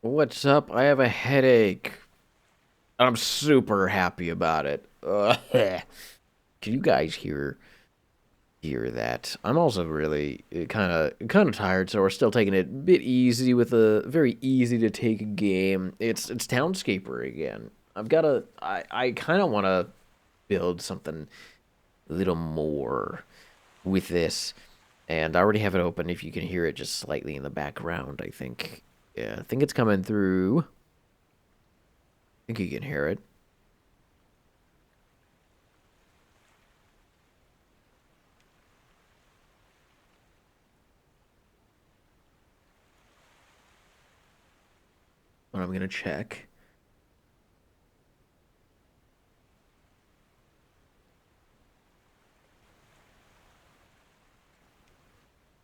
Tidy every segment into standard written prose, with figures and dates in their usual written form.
What's up? I have a headache. I'm super happy about it. Can you guys hear that? I'm also really kind of tired, so we're still taking it a bit easy with a very easy to take game. It's Townscaper again. I kind of want to build something a little more with this, and I already have it open. If you can hear it just slightly in the background, I think. Yeah, I think it's coming through. I think you can hear it. But I'm gonna check.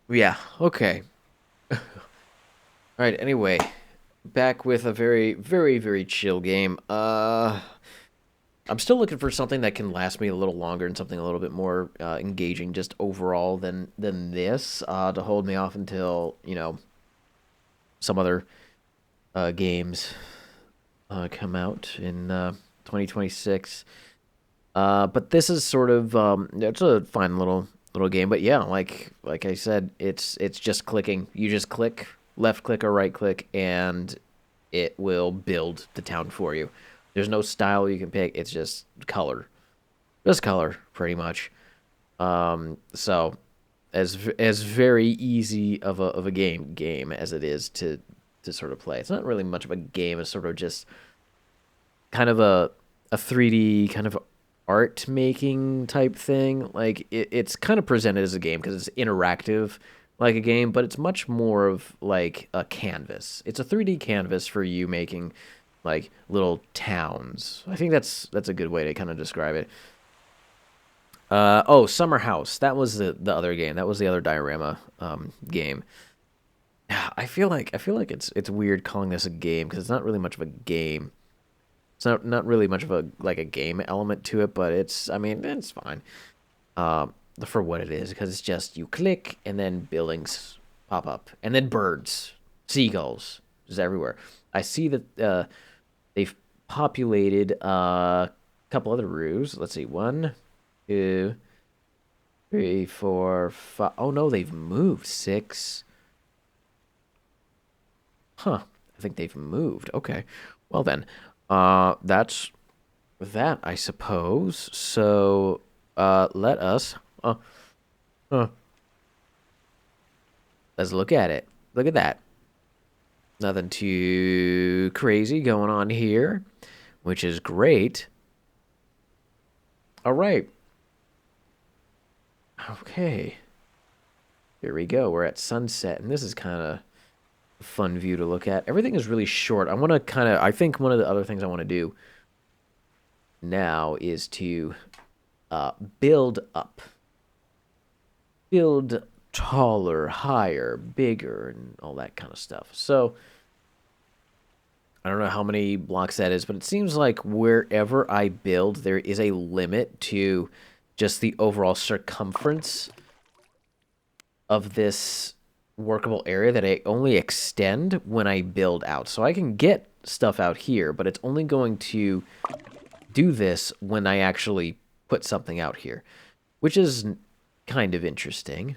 Yeah, okay. Alright, anyway. Back with a very, very, very chill game. I'm still looking for something that can last me a little longer and something a little bit more engaging just overall than this, to hold me off until, some other games come out in 2026. But this is sort of it's a fine little game. But yeah, like I said, it's just clicking. You just click left click or right click, and it will build the town for you. There's no style you can pick. It's just color, pretty much. So as very easy of a game as it is to sort of play. It's not really much of a game. It's sort of just kind of a 3D kind of art making type thing. Like it's kind of presented as a game because it's interactive like a game, but it's much more of like a canvas. It's a 3D canvas for you making like little towns. I think that's a good way to kind of describe it. Oh, Summer House. That was the other game. That was the other diorama game. I feel like it's weird calling this a game because it's not really much of a game. It's not really much of a like a game element to it, but I mean it's fine for what it is because it's just you click and then buildings pop up and then birds, seagulls, just everywhere. I see that they've populated a couple other roofs. Let's see, one, two, three, four, five. Oh no, they've moved six. Huh. I think they've moved. Okay. Well then, that's that, I suppose. So, let us, uh, let's look at it. Look at that. Nothing too crazy going on here, which is great. All right. Okay. Here we go. We're at sunset, and this is kind of a fun view to look at. Everything is really short. I think one of the other things I want to do now is to build up. Build taller, higher, bigger, and all that kind of stuff. So, I don't know how many blocks that is, but it seems like wherever I build, there is a limit to just the overall circumference of this workable area that I only extend when I build out. So I can get stuff out here, but it's only going to do this when I actually put something out here, which is kind of interesting.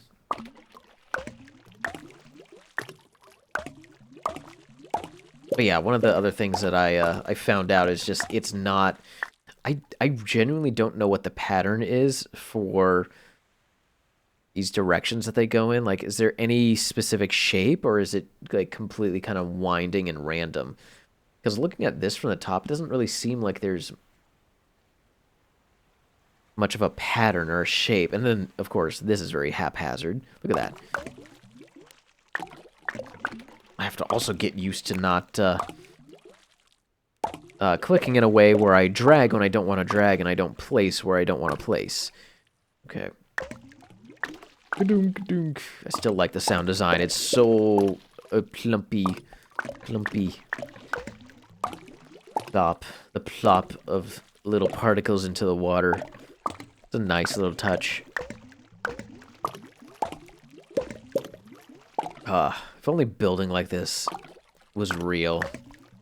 But yeah, one of the other things that I found out is just it's not. I genuinely don't know what the pattern is for these directions that they go in. Like, is there any specific shape, or is it like completely kind of winding and random? Because looking at this from the top, it doesn't really seem like there's much of a pattern or a shape. And then, of course, this is very haphazard. Look at that. I have to also get used to not clicking in a way where I drag when I don't want to drag and I don't place where I don't want to place. Okay. I still like the sound design. It's so clumpy. Plop. The plop of little particles into the water. It's a nice little touch. If only building like this was real.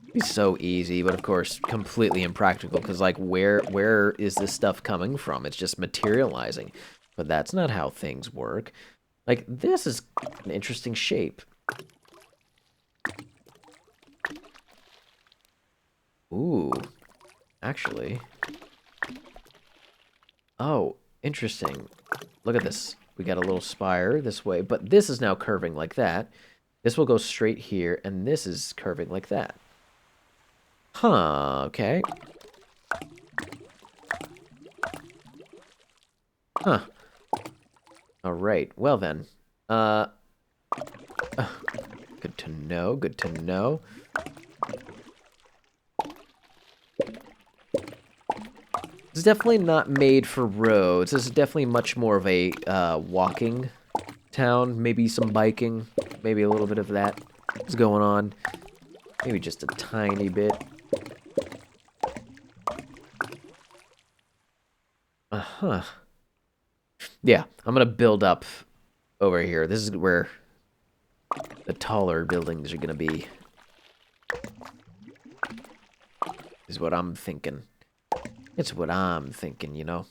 It'd be so easy, but of course, completely impractical, because, like, where is this stuff coming from? It's just materializing. But that's not how things work. Like, this is an interesting shape. Ooh. Actually. Oh, interesting. Look at this. We got a little spire this way, but this is now curving like that. This will go straight here, and this is curving like that. Huh, okay. Huh. Alright, well then. Good to know, good to know. It's definitely not made for roads. This is definitely much more of a walking town. Maybe some biking. Maybe a little bit of that is going on. Maybe just a tiny bit. Uh-huh. Yeah, I'm gonna build up over here. This is where the taller buildings are gonna be. Is what I'm thinking. It's what I'm thinking, you know.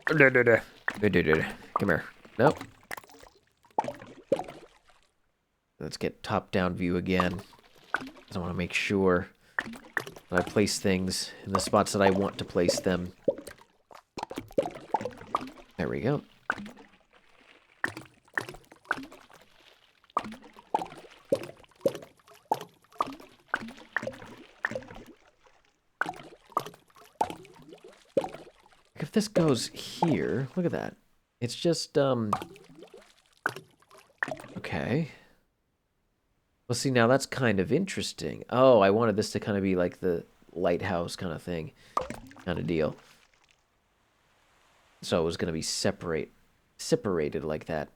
Come here. Nope. Let's get top-down view again. I want to make sure that I place things in the spots that I want to place them. There we go. If this goes here, look at that. It's just, okay. Well, see, now that's kind of interesting. Oh, I wanted this to kind of be like the lighthouse kind of thing. Kind of deal. So it was going to be separated like that.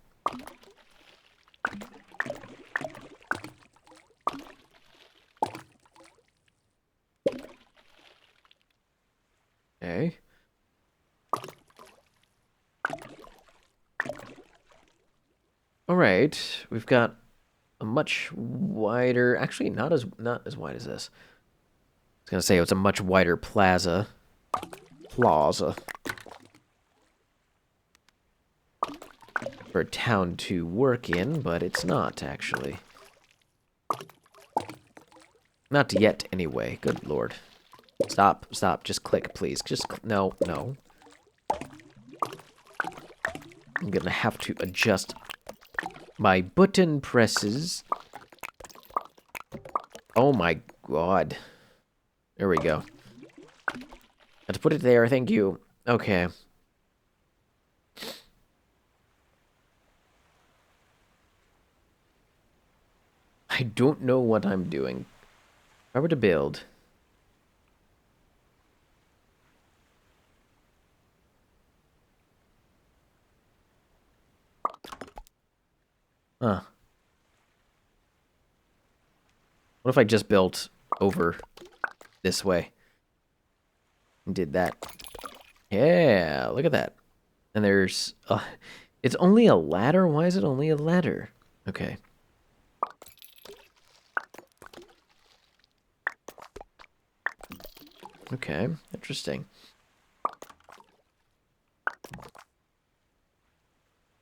Okay. All right, we've got a much wider, actually not as wide as this. I was gonna say it's a much wider plaza for a town to work in, but it's not actually. Not yet, anyway. Good lord. Stop, just click, please. No. I'm gonna have to adjust my button presses. Oh my god. There we go. Let's put it there, thank you. Okay. I don't know what I'm doing. If I were to build... Huh. What if I just built over this way? And did that. Yeah, look at that. And there's... it's only a ladder? Why is it only a ladder? Okay. Okay, interesting.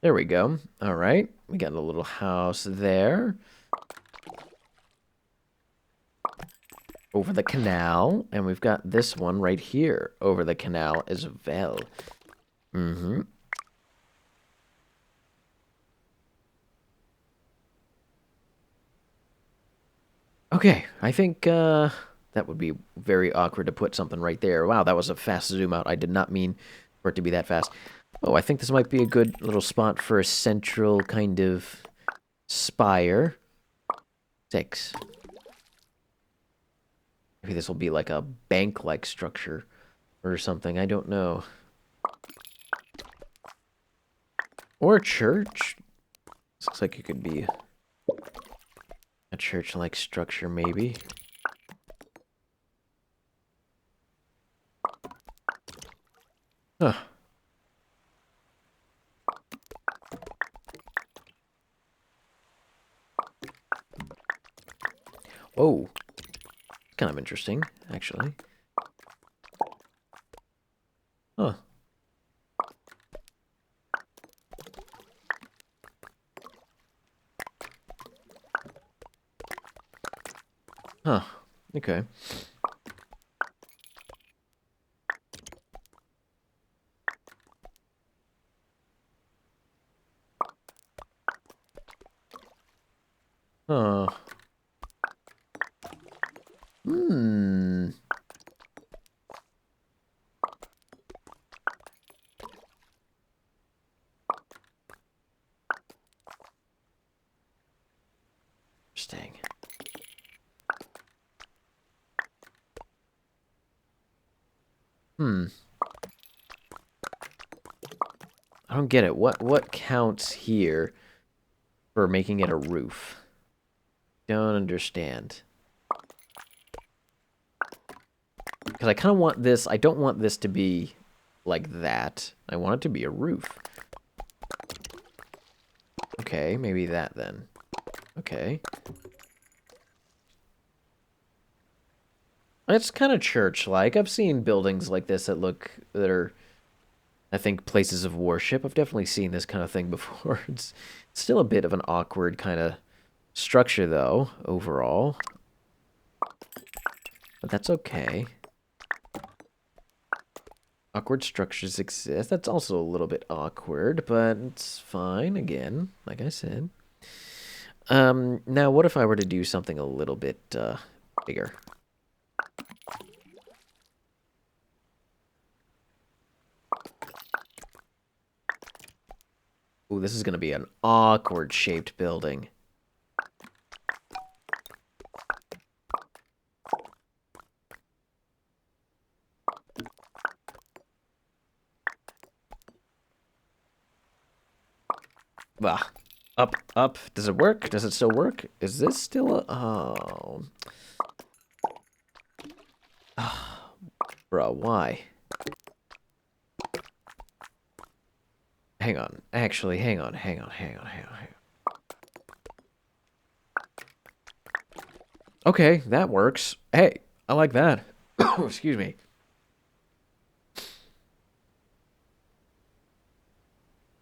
There we go. All right. We got a little house there. Over the canal. And we've got this one right here over the canal as well. Mm-hmm. Okay, I think that would be very awkward to put something right there. Wow, that was a fast zoom out. I did not mean for it to be that fast. Oh, I think this might be a good little spot for a central kind of spire. 6. Maybe this will be like a bank-like structure or something. I don't know. Or a church. This looks like it could be a church-like structure, maybe. Huh. Oh, kind of interesting, actually. Huh. Huh. Okay. Huh. Hmm. Interesting. Hmm. I don't get it. What counts here for making it a roof? Don't understand. Because I kind of want this. I don't want this to be like that. I want it to be a roof. Okay, maybe that then. Okay. It's kind of church-like. I've seen buildings like this that are, I think, places of worship. I've definitely seen this kind of thing before. It's still a bit of an awkward kind of structure, though, overall. But that's okay. Awkward structures exist. That's also a little bit awkward, but it's fine, again, like I said. Now what if I were to do something a little bit, bigger? Ooh, this is gonna be an awkward shaped building. Ah, up, up. Does it work? Does it still work? Is this still a... Oh. Bro, why? Hang on. Actually, hang on. Okay, that works. Hey, I like that. Excuse me.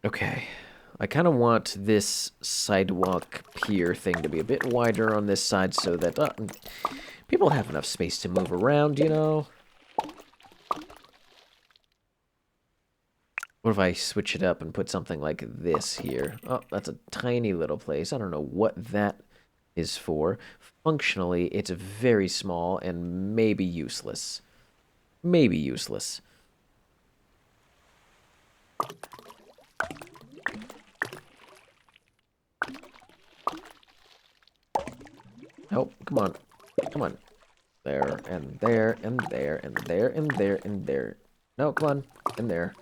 Okay. I kind of want this sidewalk pier thing to be a bit wider on this side so that people have enough space to move around, you know? What if I switch it up and put something like this here? Oh, that's a tiny little place. I don't know what that is for. Functionally, it's very small and maybe useless. Maybe useless. Oh, come on. Come on. There, and there, and there, and there, and there, and there. No, come on. And there.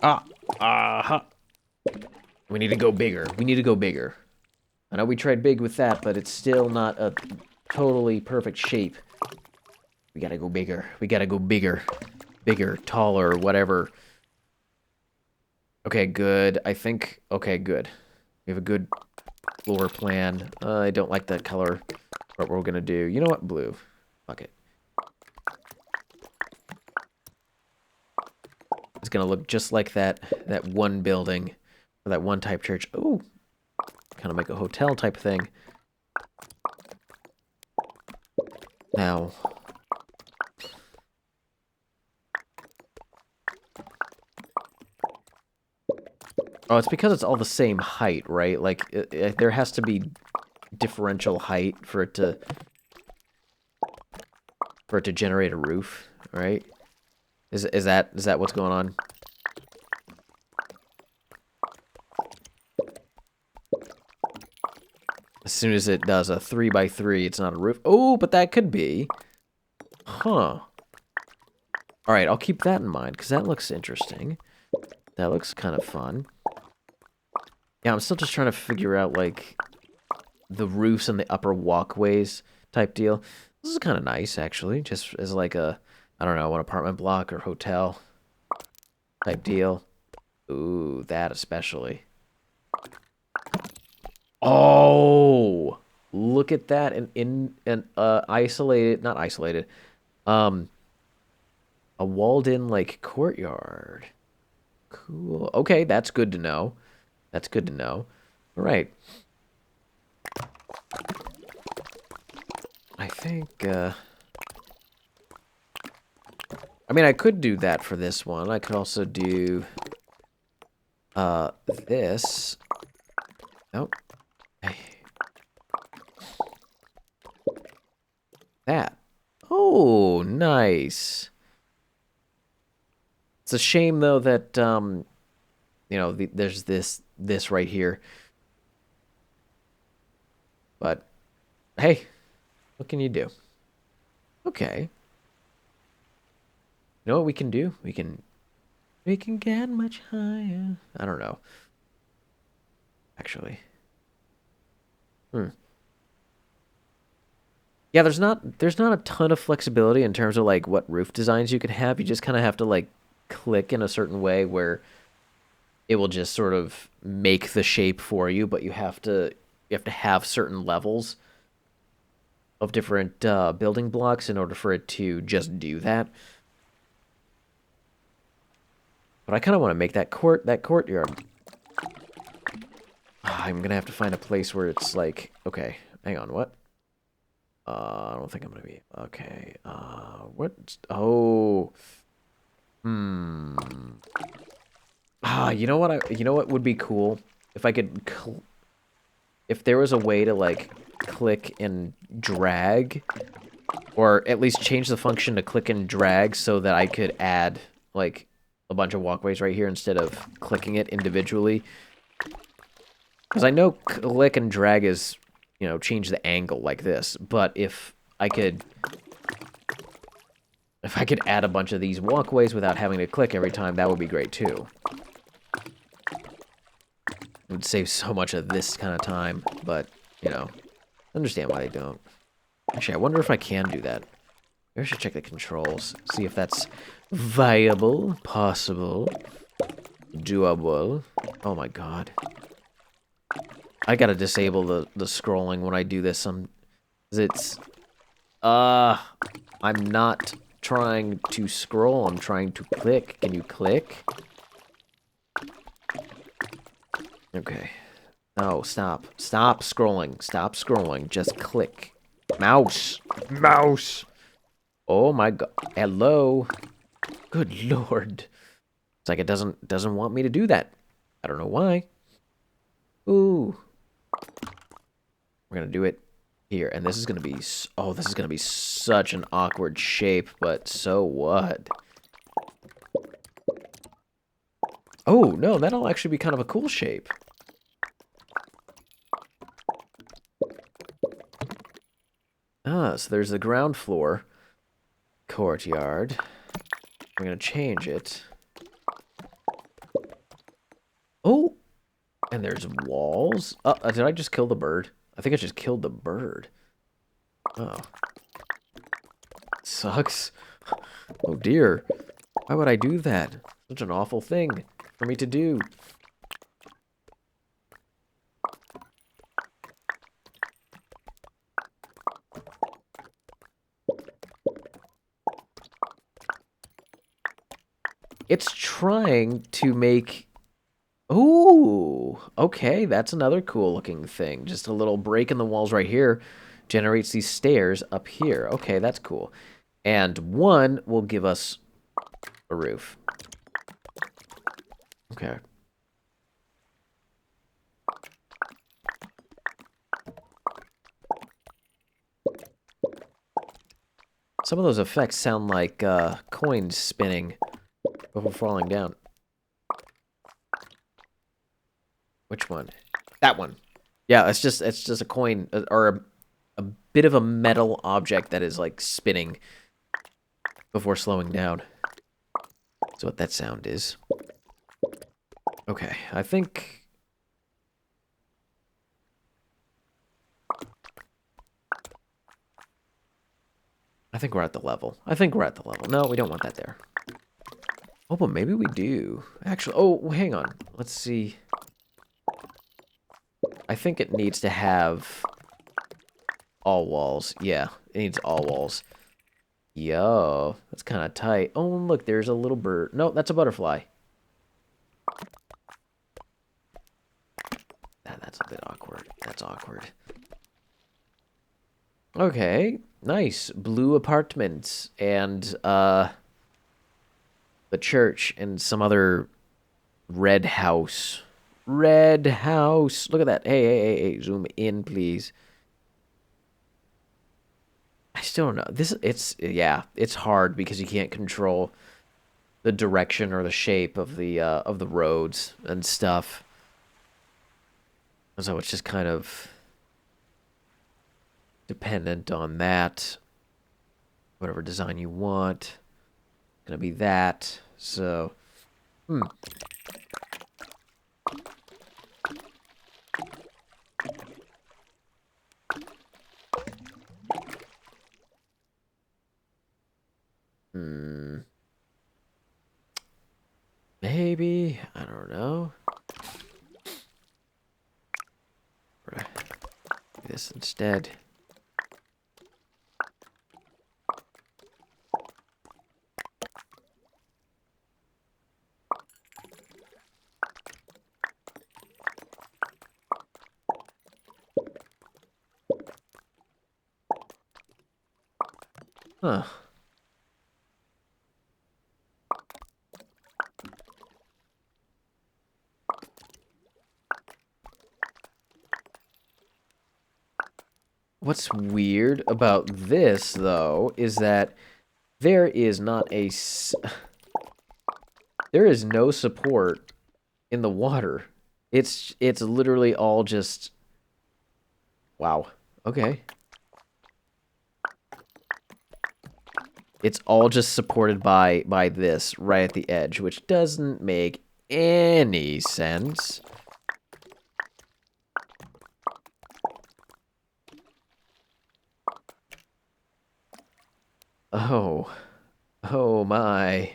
Ah! Aha! We need to go bigger. We need to go bigger. I know we tried big with that, but it's still not a totally perfect shape. We gotta go bigger. We gotta go bigger. Bigger, taller, whatever. Okay, good. I think... Okay, good. We have a good floor plan. I don't like that color. What we're gonna do. You know what? Blue. Fuck it. It's gonna look just like that one building. Or that one type church. Ooh. Kind of make a hotel type thing. Now... Oh, it's because it's all the same height, right? Like, there has to be differential height for it to generate a roof, right? Is that what's going on? As soon as it does a 3x3, it's not a roof. Oh, but that could be. Huh. All right, I'll keep that in mind because that looks interesting. That looks kind of fun. Yeah, I'm still just trying to figure out like the roofs and the upper walkways type deal. This is kind of nice, actually, just as like a, I don't know, an apartment block or hotel type deal. Ooh, that especially. Oh, look at that. In an isolated, not isolated, um, a walled-in like courtyard. Cool. Okay, that's good to know. That's good to know. All right. I think, I mean, I could do that for this one. I could also do, this. Nope. That. Oh, nice. It's a shame, though, that, you know, there's this right here. But, hey, what can you do? Okay. You know what we can do? We can get much higher. I don't know. Actually. Hmm. Yeah, there's not a ton of flexibility in terms of like what roof designs you can have. You just kind of have to like click in a certain way where it will just sort of make the shape for you, but you have to have certain levels of different building blocks in order for it to just do that. But I kind of want to make that courtyard. I'm gonna have to find a place where it's like, okay, hang on, what? I don't think I'm gonna be okay. What? Oh, hmm. You know what? You know what would be cool if I could, if there was a way to like click and drag, or at least change the function to click and drag so that I could add like a bunch of walkways right here instead of clicking it individually. Because I know click and drag is, you know, change the angle like this, but if I could add a bunch of these walkways without having to click every time, that would be great too. It would save so much of this kind of time, but, you know, understand why they don't. Actually, I wonder if I can do that. Maybe I should check the controls, see if that's viable, possible, doable. Oh my god. I gotta disable the scrolling when I do this. It's, I'm not trying to scroll, I'm trying to click. Can you click? Okay. No, stop. Stop scrolling. Stop scrolling. Just click. Mouse. Mouse. Oh my god. Hello. Good lord. It's like it doesn't want me to do that. I don't know why. Ooh. We're gonna do it here, and this is gonna be, oh, this is gonna be such an awkward shape, but so what? Oh, no, that'll actually be kind of a cool shape. So there's the ground floor courtyard. We're gonna change it. Oh, and there's walls. Did I just kill the bird? I think I just killed the bird. Oh. Sucks. Oh dear. Why would I do that? Such an awful thing for me to do. It's trying to make... Ooh, okay, that's another cool looking thing. Just a little break in the walls right here generates these stairs up here. Okay, that's cool. And one will give us a roof. Okay. Some of those effects sound like coins spinning before falling down. Which one? That one. Yeah, it's just a coin or a bit of a metal object that is like spinning before slowing down. That's what that sound is. Okay, I think we're at the level. I think we're at the level. No, we don't want that there. Oh, but maybe we do. Actually, oh, hang on. Let's see. I think it needs to have all walls. Yeah, it needs all walls. Yo, that's kind of tight. Oh, look, there's a little bird. No, that's a butterfly. That's a bit awkward. That's awkward. Okay, nice. Blue apartments and the church and some other red house. Red house. Look at that. Hey, hey, hey, hey. Zoom in, please. I still don't know. Yeah, it's hard because you can't control the direction or the shape of the roads and stuff. So it's just kind of dependent on that. Whatever design you want. Gonna be that. So, hmm. Hmm. Maybe. I don't know. Do this instead. Huh. What's weird about this, though, is that there is not a... There is no support in the water. It's literally all just... Wow. Okay. It's all just supported by this right at the edge, which doesn't make any sense. Oh. Oh my.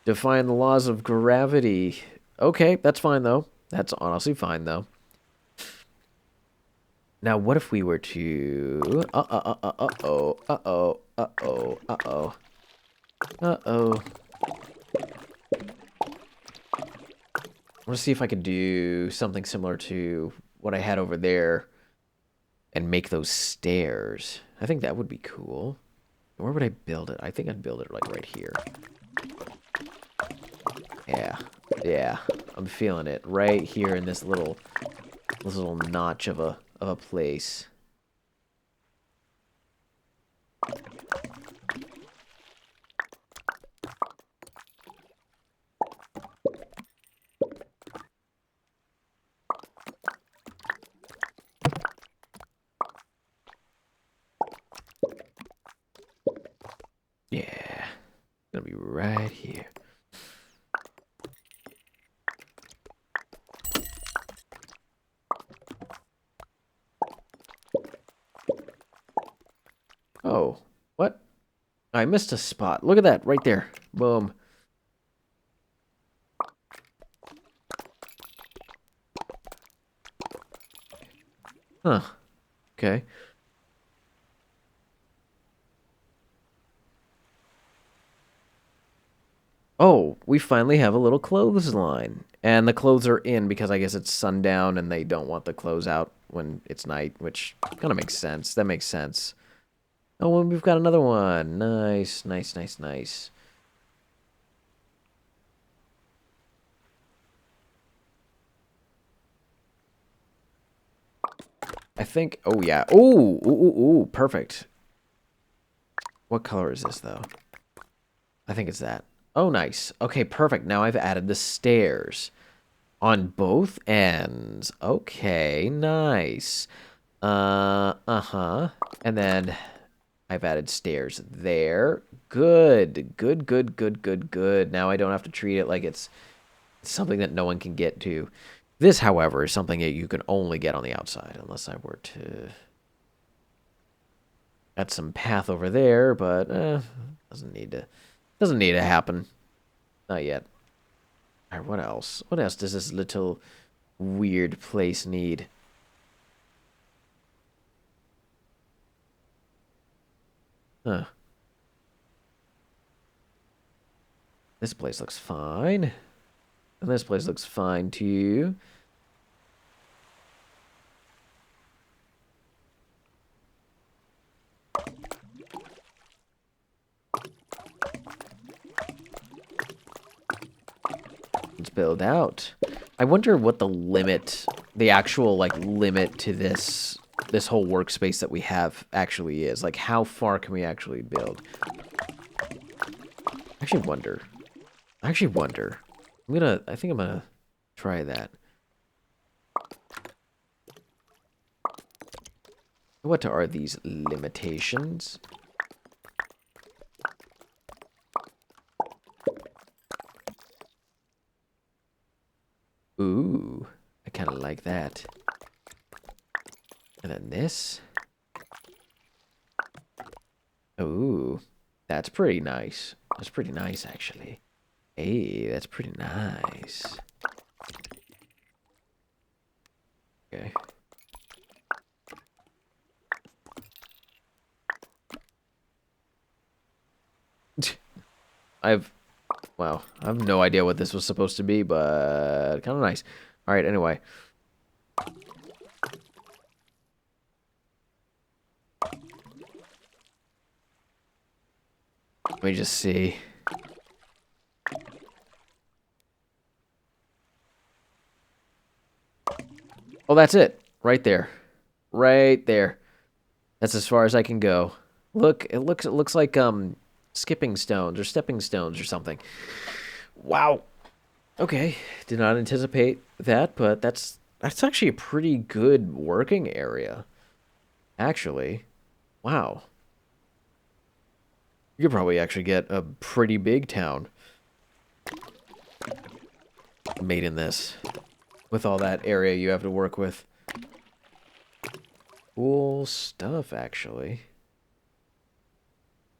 Define the laws of gravity. Okay, that's fine though. That's honestly fine though. Now, what if we were to... Uh-oh, uh-oh, uh-oh, uh-oh. Uh-oh. I want to see if I could do something similar to what I had over there and make those stairs. I think that would be cool. Where would I build it? I think I'd build it like right here. Yeah. Yeah. I'm feeling it. Right here in this little notch of a place. Yeah. Gonna be right here. Oh, what? I missed a spot. Look at that, right there. Boom. Huh. Okay. Oh, we finally have a little clothesline. And the clothes are in because I guess it's sundown and they don't want the clothes out when it's night, which kind of makes sense. That makes sense. Oh, and we've got another one. Nice, nice, nice, nice. I think... Oh, yeah. Ooh, ooh, ooh, ooh. Perfect. What color is this, though? I think it's that. Oh, nice. Okay, perfect. Now I've added the stairs on both ends. Okay, nice. Uh-huh. And then I've added stairs there. Good. Good, good, good, good, good. Now I don't have to treat it like it's something that no one can get to. This, however, is something that you can only get on the outside, unless I were to add some path over there, but doesn't need to happen. Not yet. All right, what else? What else does this little weird place need? Huh. This place looks fine. And this place looks fine too. Let's build out. I wonder what the limit, the actual like limit to this whole workspace that we have actually is. Like how far can we actually build? I actually wonder. I think I'm gonna try that. What are these limitations? Ooh, I kind of like that. And then this. Ooh, that's pretty nice. That's pretty nice, actually. Hey, that's pretty nice. Okay. Wow, I have no idea what this was supposed to be, but kind of nice. All right, anyway. Let me just see. Oh, that's it. Right there. Right there. That's as far as I can go. Look, it looks like skipping stones or stepping stones or something. Wow. Okay. Did not anticipate that, but that's actually a pretty good working area. Actually. Wow. You could probably actually get a pretty big town made in this with all that area you have to work with. Cool stuff, actually.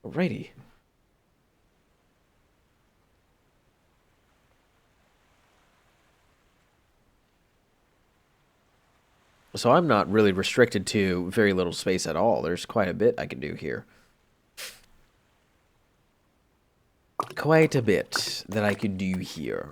Alrighty. So I'm not really restricted to very little space at all. There's quite a bit I can do here. Quite a bit that I could do here.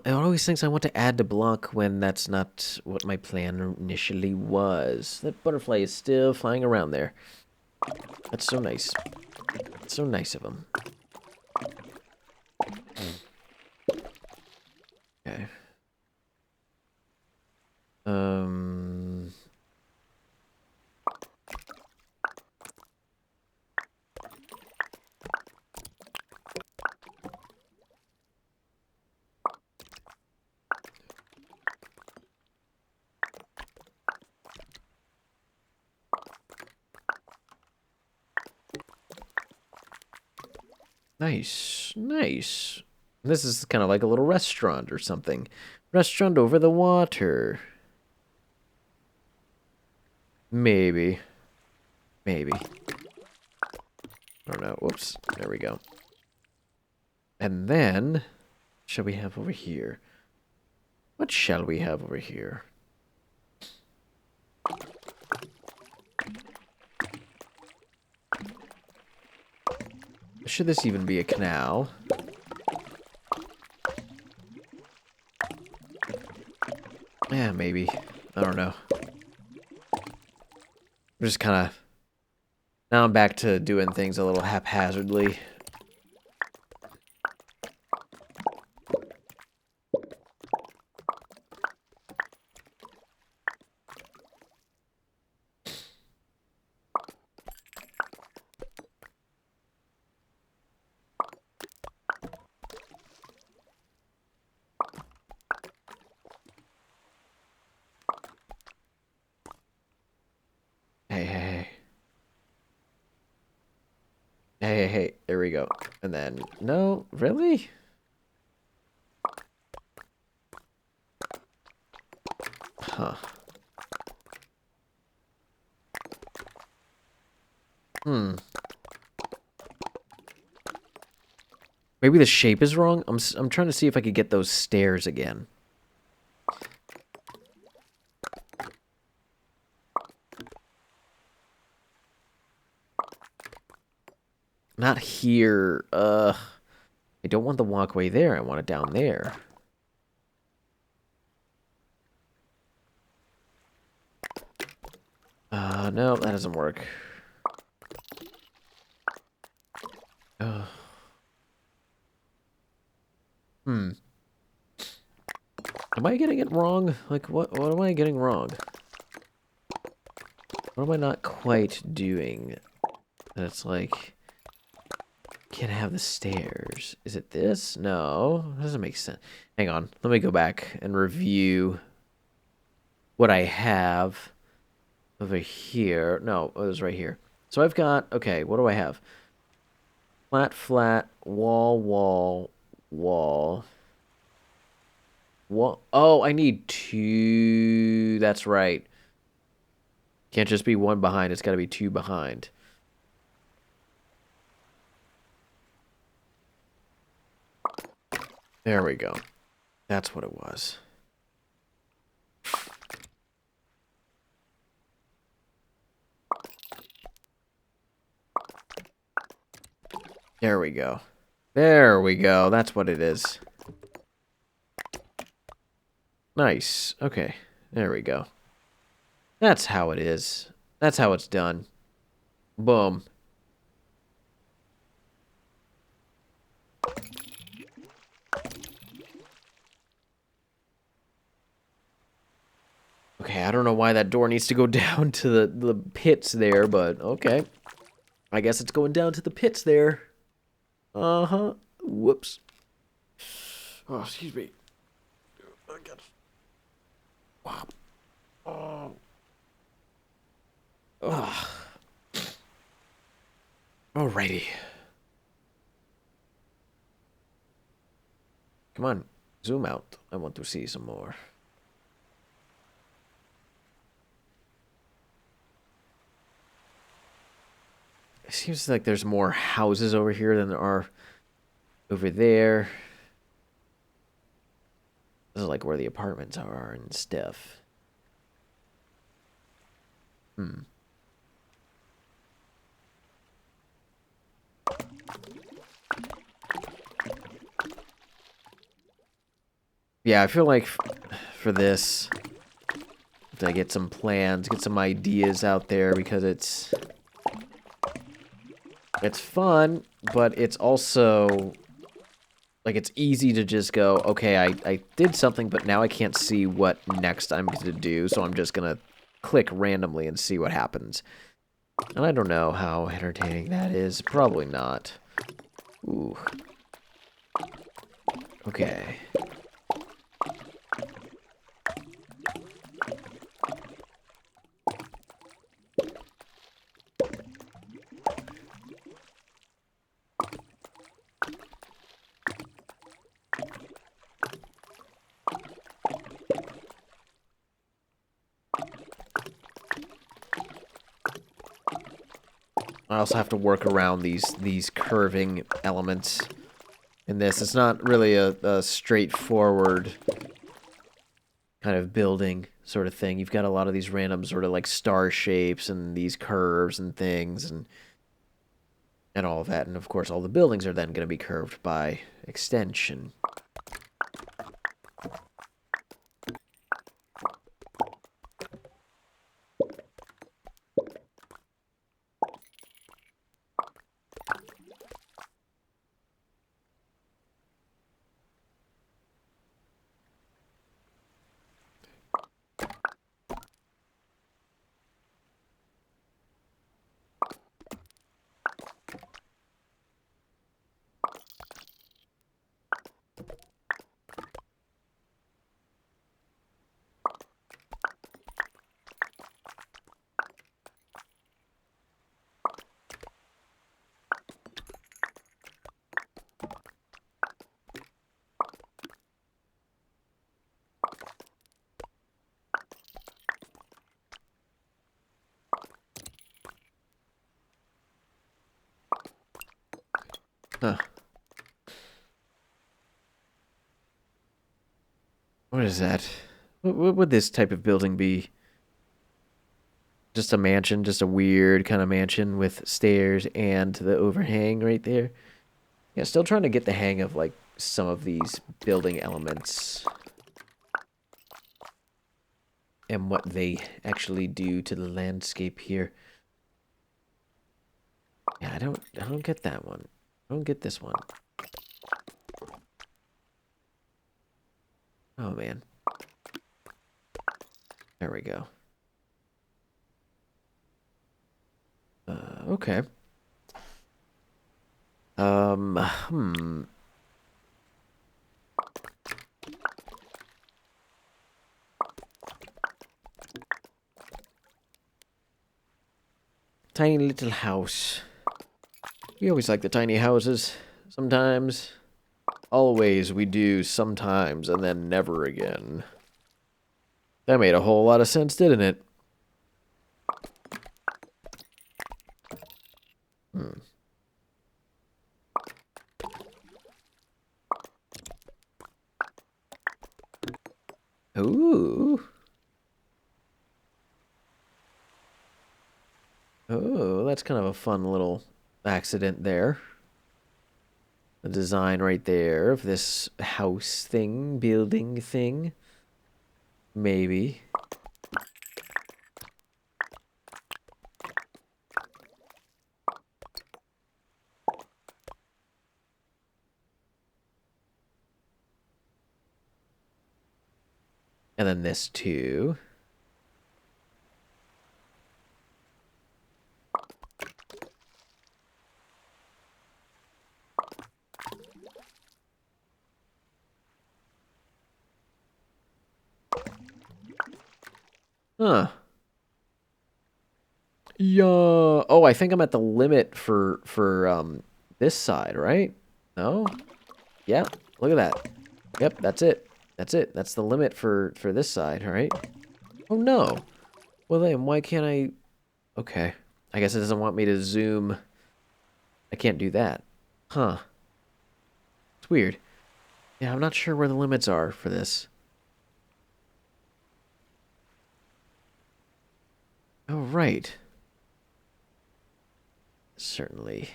It always thinks I want to add the block when that's not what my plan initially was. That butterfly is still flying around there. That's so nice. It's so nice of him. Okay. Um. Nice. Nice. This is kind of like a little restaurant or something. Restaurant over the water. Maybe. Maybe. I don't know. Whoops. There we go. And then, what shall we have over here? What shall we have over here? Should this even be a canal? Yeah, maybe. I don't know. I'm just kind of... Now I'm back to doing things a little haphazardly. Hey, hey, hey. Hey, hey, hey. There we go. And then... No? Really? Huh. Hmm. Maybe the shape is wrong? I'm trying to see if I could get those stairs again. Not here. I don't want the walkway there. I want it down there. No, that doesn't work. Hmm. Am I getting it wrong? Like, what am I getting wrong? What am I not quite doing? And it's like, can't have the stairs. Is it this? No, it doesn't make sense. Hang on, let me go back and review what I have over here. No, it was right here. So I've got, okay, what do I have? Flat, flat, wall, wall, wall. Wall. Oh, I need two. That's right. Can't just be one behind. It's got to be two behind. There we go. That's what it was. There we go. There we go. That's what it is. Nice. Okay. There we go. That's how it is. That's how it's done. Boom. Okay, I don't know why that door needs to go down to the pits there, but okay. I guess it's going down to the pits there. Uh-huh. Whoops. Oh, excuse me. I got... Wow. Oh. Oh. Alrighty. Come on. Zoom out. I want to see some more. It seems like there's more houses over here than there are over there. This is like where the apartments are and stuff. Hmm. Yeah, I feel like for this, to get some plans, get some ideas out there, because it's fun, but it's also like it's easy to just go, okay, I did something, but now I can't see what next I'm going to do, so I'm just going to click randomly and see what happens. And I don't know how entertaining that is. Probably not. Ooh. Okay. I also have to work around these curving elements in this. It's not really a straightforward kind of building sort of thing. You've got a lot of these random sort of like star shapes and these curves and things and all of that. And of course, all the buildings are then going to be curved by extension. Huh. What is that? What would this type of building be? Just a mansion, just a weird kind of mansion with stairs and the overhang right there. Yeah, still trying to get the hang of, like, some of these building elements and what they actually do to the landscape here. Yeah, I don't get that one. I don't get this one. Oh man. There we go. Okay. Hmm. Tiny little house. We always like the tiny houses. Sometimes. Always we do sometimes and then never again. That made a whole lot of sense, didn't it? Hmm. Ooh. Oh, that's kind of a fun little accident there. The design right there of this house thing, building thing. Maybe. And then this too. Huh. Yeah. Oh, I think I'm at the limit for this side, right? No? Yeah. Look at that. Yep, that's it. That's it. That's the limit for this side, all right? Oh no. Well then, why can't I? Okay. I guess it doesn't want me to zoom. I can't do that. Huh. It's weird. Yeah, I'm not sure where the limits are for this. Oh, right. Certainly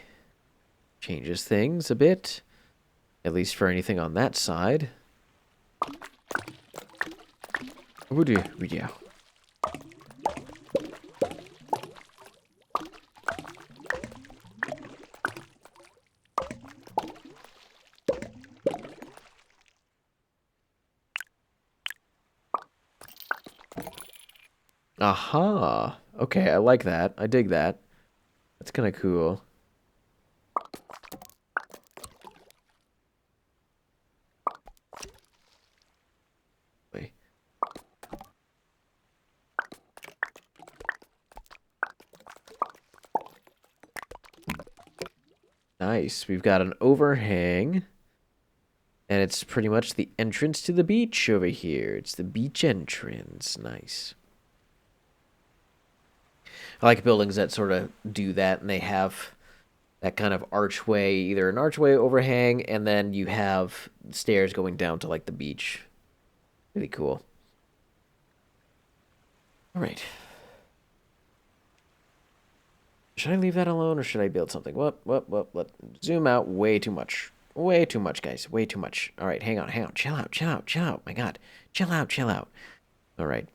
changes things a bit. At least for anything on that side. Yeah. Aha. Okay, I like that. I dig that. That's kind of cool. Wait. Nice. We've got an overhang. And it's pretty much the entrance to the beach over here. It's the beach entrance. Nice. I like buildings that sort of do that, and they have that kind of archway, either an archway overhang, and then you have stairs going down to, like, the beach. Really cool. All right. Should I leave that alone, or should I build something? What? Zoom out way too much. Way too much, guys. Way too much. All right, hang on. Chill out. My God. Chill out. All right.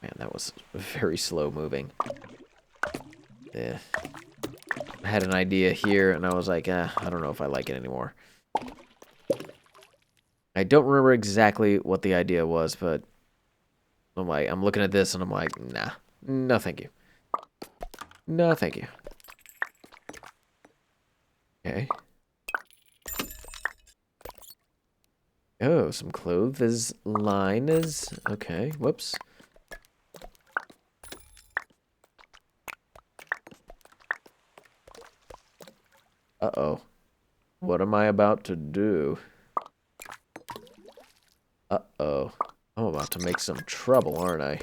Man, that was very slow moving. Yeah. I had an idea here, and I was like, I don't know if I like it anymore. I don't remember exactly what the idea was, but I'm looking at this, and I'm like, nah. No, thank you. No, thank you. Okay. Oh, some clothes liners. Okay, whoops. Uh-oh. What am I about to do? Uh-oh. I'm about to make some trouble, aren't I?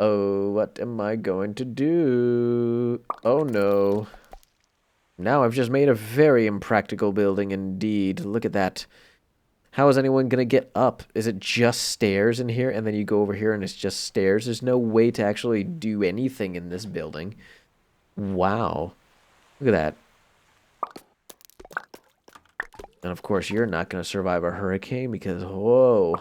Oh, what am I going to do? Oh no. Now I've just made a very impractical building indeed. Look at that. How is anyone gonna get up? Is it just stairs in here, and then you go over here and it's just stairs? There's no way to actually do anything in this building. Wow. Look at that. And of course, you're not gonna survive a hurricane because, whoa.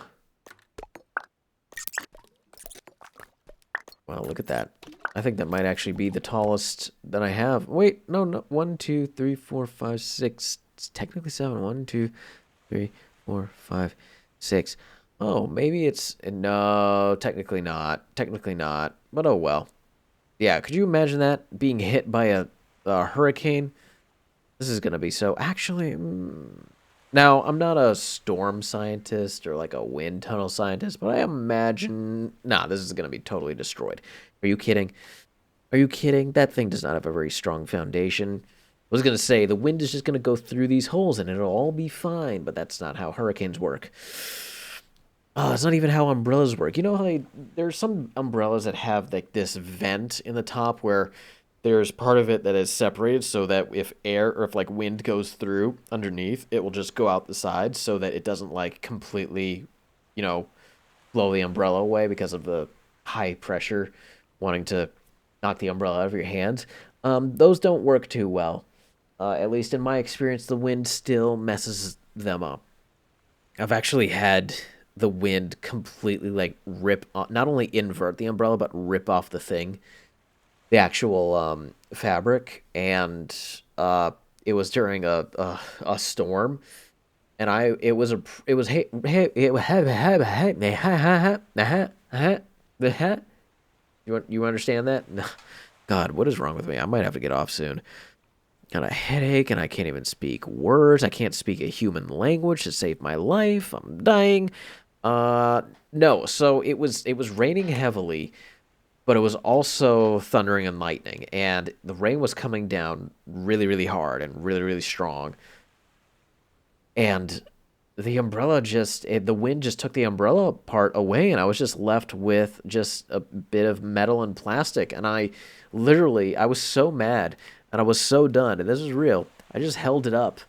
Wow, look at that. I think that might actually be the tallest that I have. Wait, no, no. 1, 2, 3, 4, 5, 6. It's technically 7. 1, 2, 3, 4, 5, 6. Oh, maybe it's... No, technically not. Technically not. But oh well. Yeah, could you imagine that? Being hit by a hurricane? This is going to be so... Actually... Now, I'm not a storm scientist or like a wind tunnel scientist, but I imagine... Nah, this is going to be totally destroyed. Are you kidding? Are you kidding? That thing does not have a very strong foundation. I was going to say, the wind is just going to go through these holes and it'll all be fine, but that's not how hurricanes work. Oh, it's not even how umbrellas work. You know how there's some umbrellas that have like this vent in the top where there's part of it that is separated so that if air or if like wind goes through underneath, it will just go out the side so that it doesn't like completely, you know, blow the umbrella away because of the high pressure wanting to knock the umbrella out of your hands. Those don't work too well. At least in my experience, the wind still messes them up. I've actually had the wind completely like rip off, not only invert the umbrella but rip off the thing, the actual fabric, and it was during a storm, and it was you understand that? God, what is wrong with me? I might have to get off soon. Got a headache and I can't even speak words. I can't speak a human language to save my life. I'm dying. No, so it was raining heavily, but it was also thundering and lightning, and the rain was coming down really, really hard and really, really strong. And the umbrella the wind just took the umbrella part away, and I was just left with just a bit of metal and plastic. And I was so mad and I was so done. And this is real. I just held it up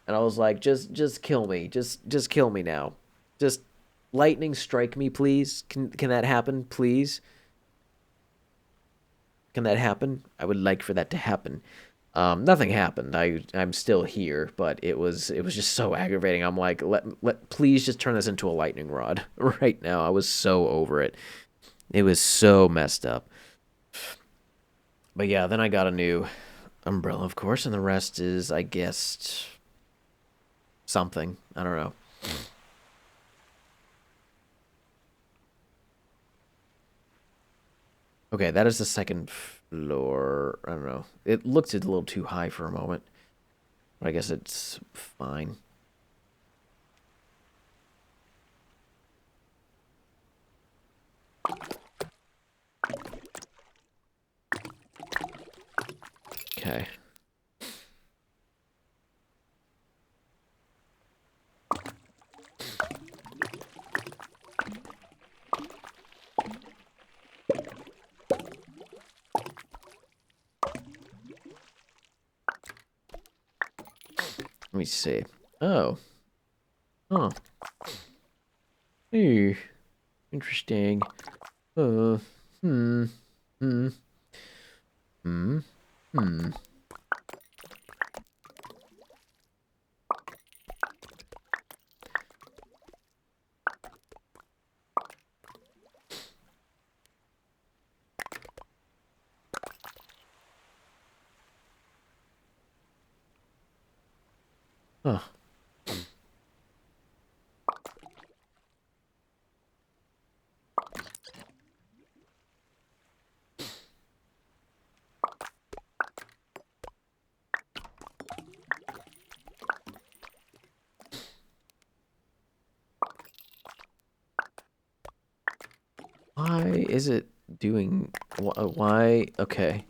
and I was like, just kill me. Just kill me now. Just lightning strike me, please. Can that happen, please? Can that happen? I would like for that to happen. Nothing happened. I'm still here, but it was just so aggravating. I'm like, please just turn this into a lightning rod right now. I was so over it. It was so messed up. But yeah, then I got a new umbrella, of course, and the rest is, I guess, something. I don't know. Okay, that is the second floor. I don't know. It looked a little too high for a moment, but I guess it's fine. Okay. Let me see. Oh. Huh. Ooh. Interesting. Uh. Hmm. Hmm. Hmm. Hmm. Huh. Why is it doing... Why? Okay.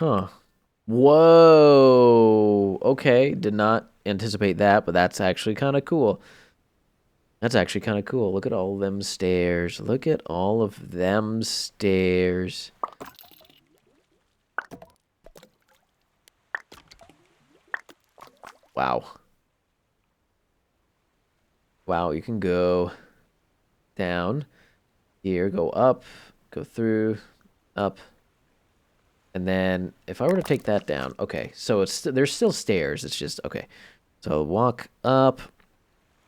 Huh. Whoa. Okay, did not anticipate that, but that's actually kind of cool. That's actually kind of cool. Look at all them stairs. Look at all of them stairs. Wow. Wow, you can go down here, go up, go through, up. And then if I were to take that down, okay, so there's still stairs. It's just, okay. So walk up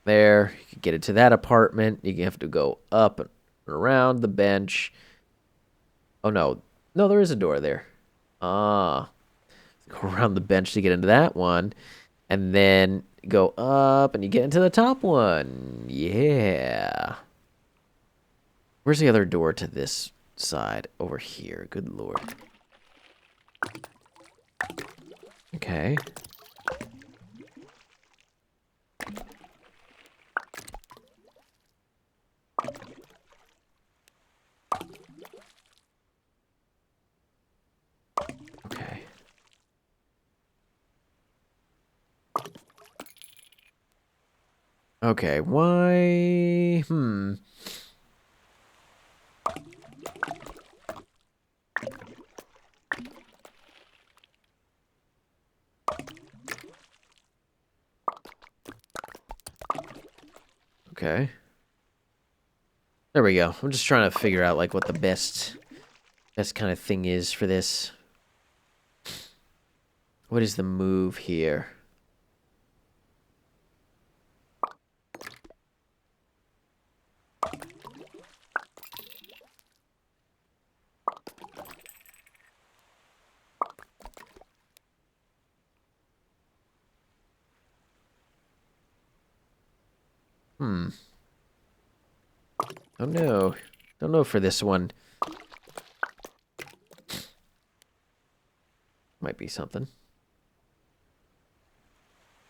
there. You can get into that apartment. You have to go up and around the bench. Oh, no. No, there is a door there. Ah. Go around the bench to get into that one. And then go up and you get into the top one. Yeah. Where's the other door to this side? Over here. Good lord. Okay. Okay. Okay, why? Okay. There we go. I'm just trying to figure out like what the best kind of thing is for this. What is the move here? Hmm. Oh no. Don't know for this one. Might be something.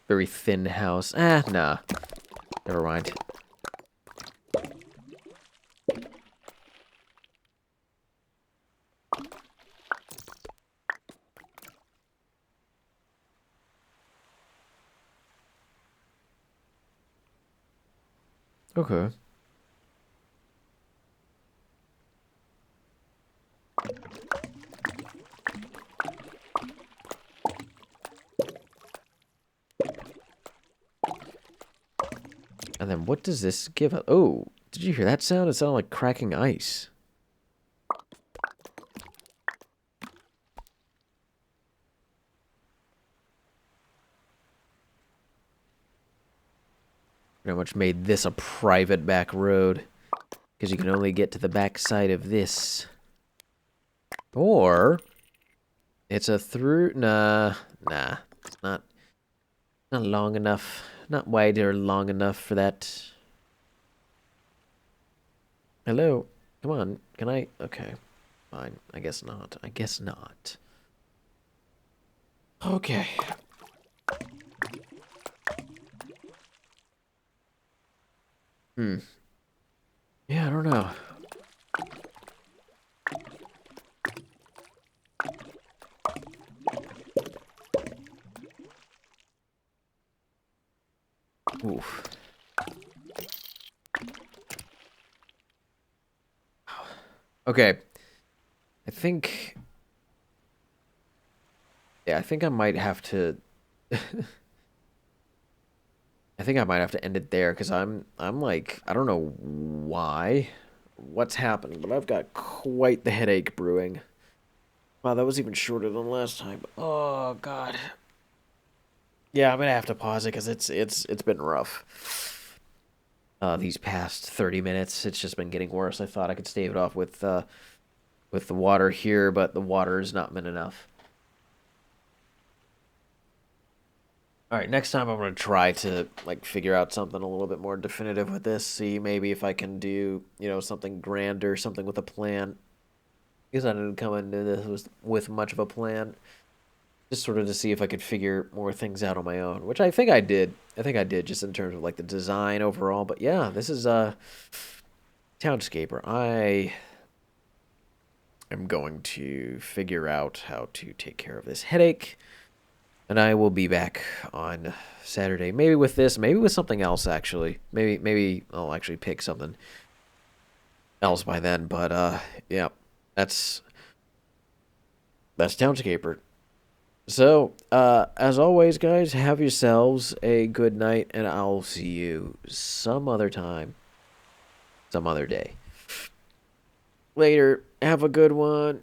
Very thin house. Ah, nah. Never mind. Okay. And then what does this give us? Oh, did you hear that sound? It sounded like cracking ice. Pretty much made this a private back road. Because you can only get to the back side of this. Or it's a through. Nah. It's not long enough. Not wide or long enough for that. Hello? Come on. Can I? Okay. Fine. I guess not. I guess not. Okay. Yeah, I don't know. Oof. Okay. I think... Yeah, I think I might have to... I think I might have to end it there, because I'm like... I don't know what's happening, but I've got quite the headache brewing. Wow, that was even shorter than last time. Oh, God. Yeah, I'm gonna have to pause it, because it's been rough. These past 30 minutes, it's just been getting worse. I thought I could stave it off with the water here, but the water has not been enough. All right, next time I'm gonna try to like figure out something a little bit more definitive with this. See maybe if I can do something grander, something with a plan. Because I didn't come into this with much of a plan, just sort of to see if I could figure more things out on my own, which I think I did. I think I did just in terms of like the design overall. But yeah, this is Townscaper. am going to figure out how to take care of this headache. And I will be back on Saturday. Maybe with this, maybe with something else, actually. Maybe I'll actually pick something else by then. But, yeah, that's, that's Townscaper. So, as always, guys, have yourselves a good night, and I'll see you some other time, some other day. Later. Have a good one.